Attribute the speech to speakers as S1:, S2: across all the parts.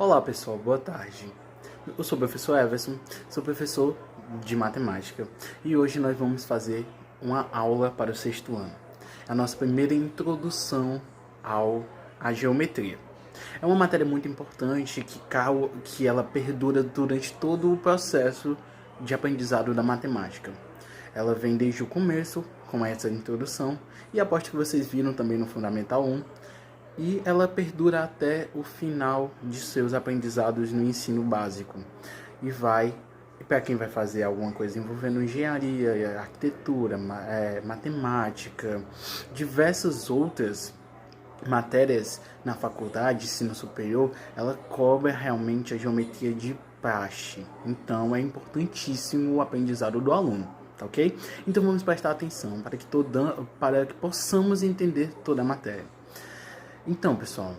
S1: Olá pessoal, boa tarde. Eu sou o professor Everson, sou professor de matemática e hoje nós vamos fazer uma aula para o sexto ano. A nossa primeira introdução à geometria. É uma matéria muito importante que ela perdura durante todo o processo de aprendizado da matemática. Ela vem desde o começo, com essa introdução, e aposto que vocês viram também no Fundamental 1, e ela perdura até o final de seus aprendizados no ensino básico. E vai, para quem vai fazer alguma coisa envolvendo engenharia, arquitetura, matemática, diversas outras matérias na faculdade, ensino superior, ela cobra realmente a geometria de praxe. Então é importantíssimo o aprendizado do aluno, tá ok? Então vamos prestar atenção para que possamos entender toda a matéria. Então, pessoal,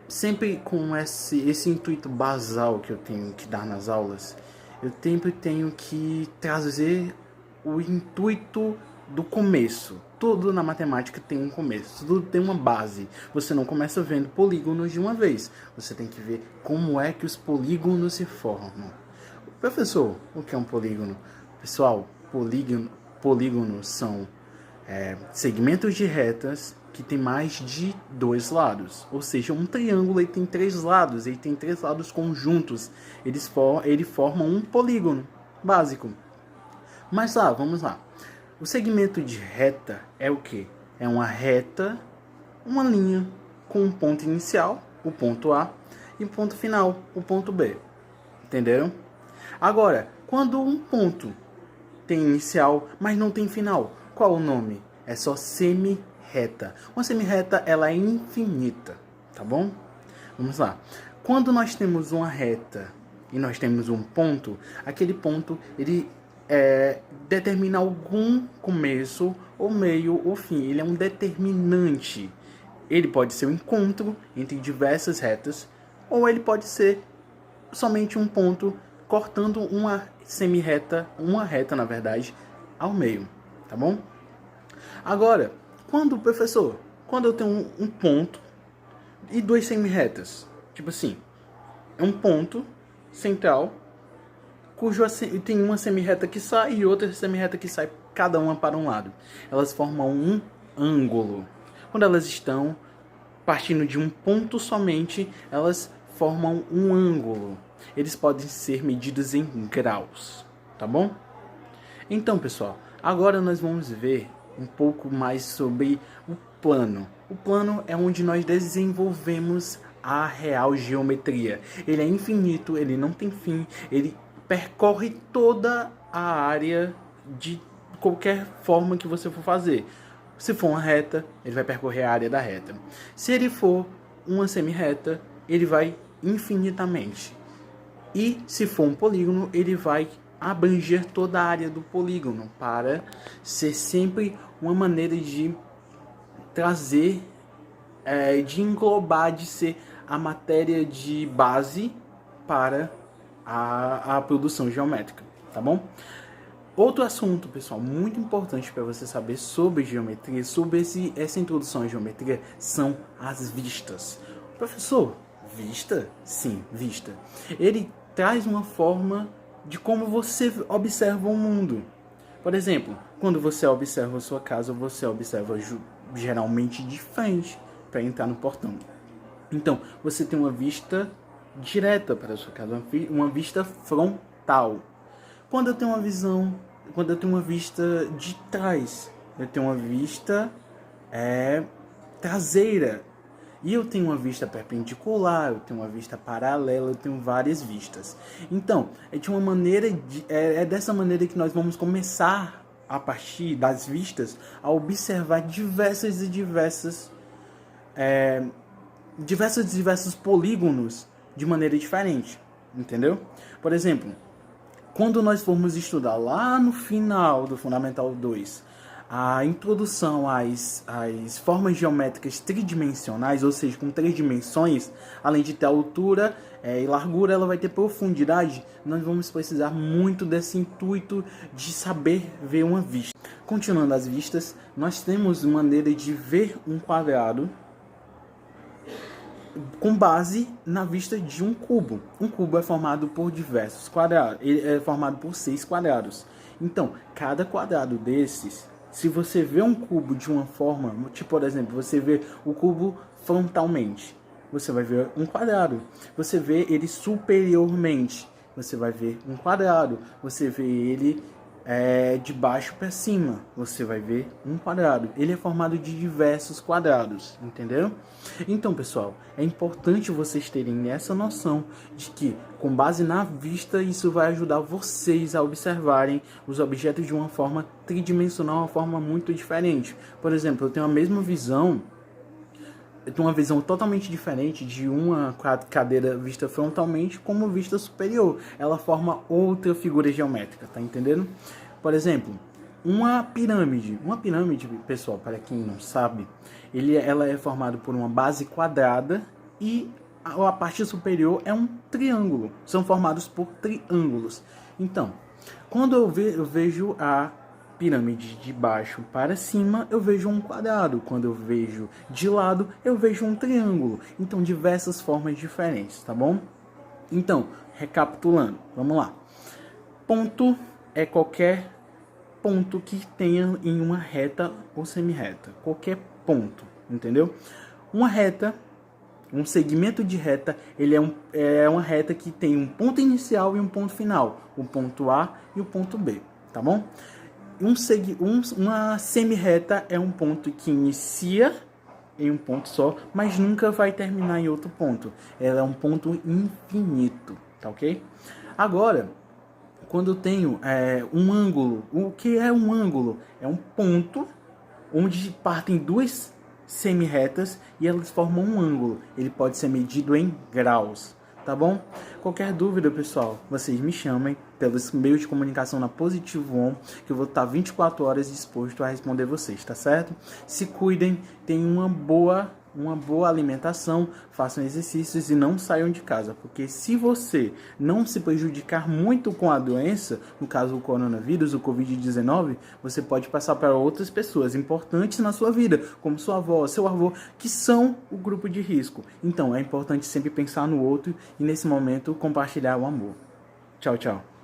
S1: sempre com esse intuito basal que eu tenho que dar nas aulas, eu sempre tenho que trazer o intuito do começo. Tudo na matemática tem um começo, tudo tem uma base. Você não começa vendo polígonos de uma vez. Você tem que ver como é que os polígonos se formam. Professor, o que é um polígono? Pessoal, polígonos são segmentos de retas que tem mais de dois lados. Ou seja, um triângulo ele tem três lados, ele tem três lados conjuntos. Ele forma um polígono básico. Mas vamos lá. O segmento de reta é o quê? É uma reta, uma linha com um ponto inicial, o ponto A, e um ponto final, o ponto B. Entenderam? Agora, quando um ponto tem inicial, mas não tem final, qual o nome? É só semirreta. Uma semirreta, ela é infinita, tá bom? Vamos lá. Quando nós temos uma reta e nós temos um ponto, aquele ponto, ele determina algum começo, ou meio, ou fim. Ele é um determinante. Ele pode ser um encontro entre diversas retas, ou ele pode ser somente um ponto cortando uma semirreta, uma reta, na verdade, ao meio, tá bom? Agora, quando eu tenho um ponto e duas semirretas, tipo assim, é um ponto central, cujo tem uma semirreta que sai e outra semirreta que sai, cada uma para um lado. Elas formam um ângulo. Quando elas estão partindo de um ponto somente, elas formam um ângulo. Eles podem ser medidos em graus, tá bom? Então, pessoal, agora nós vamos ver um pouco mais sobre o plano. O plano é onde nós desenvolvemos a real geometria. Ele é infinito, ele não tem fim, ele percorre toda a área de qualquer forma que você for fazer. Se for uma reta, ele vai percorrer a área da reta. Se ele for uma semirreta, ele vai infinitamente. E se for um polígono, ele vai abranger toda a área do polígono, para ser sempre uma maneira de trazer, de englobar, de ser a matéria de base para a produção geométrica, tá bom? Outro assunto, pessoal, muito importante para você saber sobre geometria, sobre essa introdução à geometria, são as vistas. Professor, vista? Sim, vista. Ele traz uma forma de como você observa o mundo. Por exemplo, quando você observa a sua casa, você observa geralmente de frente para entrar no portão. Então, você tem uma vista direta para a sua casa, uma vista frontal. Quando eu tenho uma vista de trás, eu tenho uma vista traseira. E eu tenho uma vista perpendicular, eu tenho uma vista paralela, eu tenho várias vistas. Então, é dessa maneira que nós vamos começar, a partir das vistas, a observar diversos polígonos de maneira diferente, entendeu? Por exemplo, quando nós formos estudar lá no final do Fundamental 2, a introdução às formas geométricas tridimensionais, ou seja, com 3 dimensões, além de ter altura e largura, ela vai ter profundidade. Nós vamos precisar muito desse intuito de saber ver uma vista. Continuando as vistas, nós temos maneira de ver um quadrado com base na vista de um cubo. Um cubo é formado por diversos quadrados, ele é formado por 6 quadrados. Então, cada quadrado desses, se você vê um cubo de uma forma, tipo, por exemplo, você vê o cubo frontalmente, você vai ver um quadrado. Você vê ele superiormente, você vai ver um quadrado. Você vê ele de baixo para cima, você vai ver um quadrado. Ele é formado de diversos quadrados, entendeu? Então, pessoal, é importante vocês terem essa noção de que, com base na vista, isso vai ajudar vocês a observarem os objetos de uma forma tridimensional, uma forma muito diferente. Por exemplo, eu tenho a mesma visão, eu tenho uma visão totalmente diferente de uma cadeira vista frontalmente como vista superior. Ela forma outra figura geométrica, tá entendendo? Por exemplo, uma pirâmide. Uma pirâmide, pessoal, para quem não sabe, ela é formada por uma base quadrada e a parte superior é um triângulo. São formados por triângulos. Então, quando eu vejo a pirâmide de baixo para cima, eu vejo um quadrado. Quando eu vejo de lado, eu vejo um triângulo. Então, diversas formas diferentes, tá bom? Então, recapitulando, vamos lá. Ponto é qualquer ponto que tenha em uma reta ou semi-reta. Qualquer ponto, entendeu? Uma reta, um segmento de reta, ele é uma reta que tem um ponto inicial e um ponto final. O ponto A e o ponto B, tá bom? Uma semi-reta é um ponto que inicia em um ponto só, mas nunca vai terminar em outro ponto. Ela é um ponto infinito, tá ok? Agora, quando eu tenho um ângulo, o que é um ângulo? É um ponto onde partem duas semi-retas e elas formam um ângulo. Ele pode ser medido em graus. Tá bom? Qualquer dúvida, pessoal, vocês me chamem pelos meios de comunicação na Positivo On, que eu vou estar 24 horas disposto a responder vocês, tá certo? Se cuidem, tenham uma boa alimentação, façam exercícios e não saiam de casa, porque se você não se prejudicar muito com a doença, no caso o coronavírus, o Covid-19, você pode passar para outras pessoas importantes na sua vida, como sua avó, seu avô, que são o grupo de risco. Então é importante sempre pensar no outro e nesse momento compartilhar o amor. Tchau, tchau.